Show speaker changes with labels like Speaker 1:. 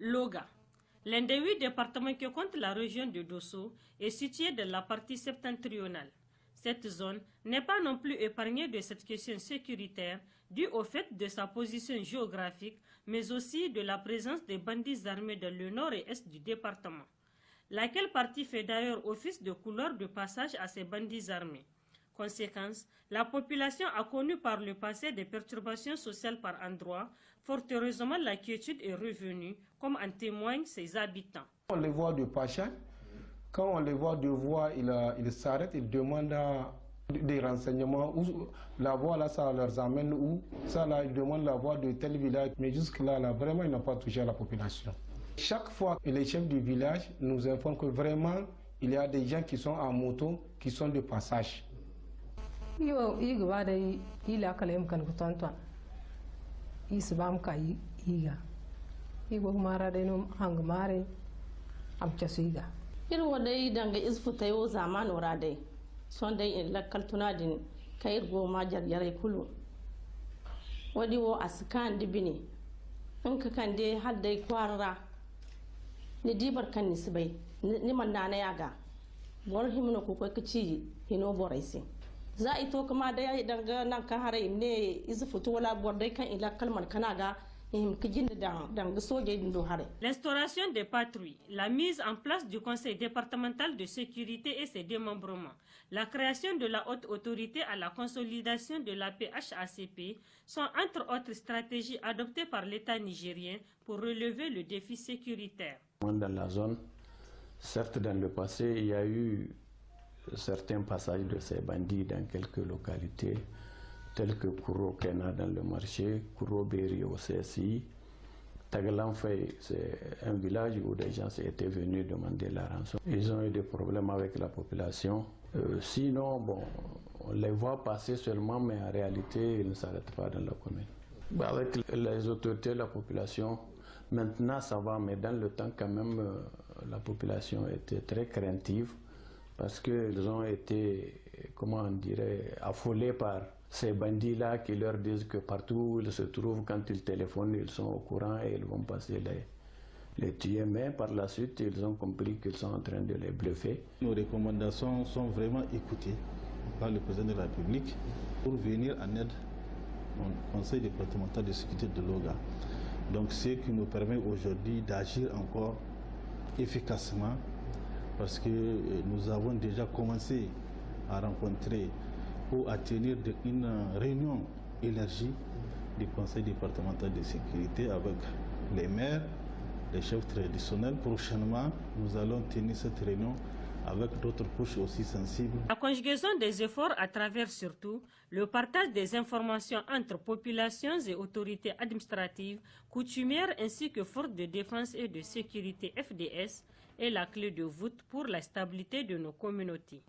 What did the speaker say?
Speaker 1: Loga, l'un des 8 départements qui compte la région de Dosso, est situé dans la partie septentrionale. Cette zone n'est pas non plus épargnée de cette question sécuritaire due au fait de sa position géographique, mais aussi de la présence des bandits armés dans le nord et est du département. Laquelle partie fait d'ailleurs office de couloir de passage à ces bandits armés. Conséquence, la population a connu par le passé des perturbations sociales par endroits. Fort heureusement, la quiétude est revenue, comme en témoignent ses habitants.
Speaker 2: On les voit de passage, quand on les voit de voix, ils s'arrêtent, ils demandent des renseignements, où la voie là, ça leur amène où, ça là, ils demandent la voie de tel village, mais jusque là, vraiment, ils n'ont pas touché à la population. Chaque fois que les chefs du village nous informent que vraiment, il y a des gens qui sont en moto, qui sont de passage.
Speaker 3: Il a kalem kan kutantan isbam kai iga igo mara de no hangmare am chasiga
Speaker 4: irin wadai danga isfuta yo zaman orade son dai in lakkal tunadin kayir go ma jarjare kulu wadi wo askan dibini in ka kan dai har dai kwarra ni dibar kan nisbai ni man nana yaga bor himno ko ko kici hino boraisi za a ito kuma da ya danga nan ka hare ne izu futu wala bordai kan ila kalmar kanaga
Speaker 1: L'instauration des patrouilles, la mise en place du Conseil départemental de sécurité et ses démembrements, la création de la haute autorité à la consolidation de la PHACP sont entre autres stratégies adoptées par l'État nigérien pour relever le défi sécuritaire.
Speaker 5: Dans la zone, certes dans le passé, il y a eu certains passages de ces bandits dans quelques localités, tels que Kouro Kena dans le marché, Kouro Beri au CSI. Tagalanfay, c'est un village où des gens étaient venus demander la rançon. Ils ont eu des problèmes avec la population. Sinon, bon, on les voit passer seulement, mais en réalité, ils ne s'arrêtent pas dans la commune. Avec les autorités, la population, maintenant ça va, mais dans le temps quand même, la population était très craintive parce qu'ils ont été, comment on dirait, affolés par ces bandits-là qui leur disent que partout où ils se trouvent, quand ils téléphonent, ils sont au courant et ils vont passer les tuer. Mais par la suite, ils ont compris qu'ils sont en train de les bluffer.
Speaker 6: Nos recommandations sont vraiment écoutées par le président de la République pour venir en aide au Conseil départemental de sécurité de Loga. Donc ce qui nous permet aujourd'hui d'agir encore efficacement parce que nous avons déjà commencé à rencontrer ou à tenir une réunion élargie du Conseil départemental de sécurité avec les maires, les chefs traditionnels. Prochainement, nous allons tenir cette réunion avec d'autres couches aussi sensibles.
Speaker 1: La conjugaison des efforts à travers surtout le partage des informations entre populations et autorités administratives, coutumières ainsi que forces de défense et de sécurité FDS est la clé de voûte pour la stabilité de nos communautés.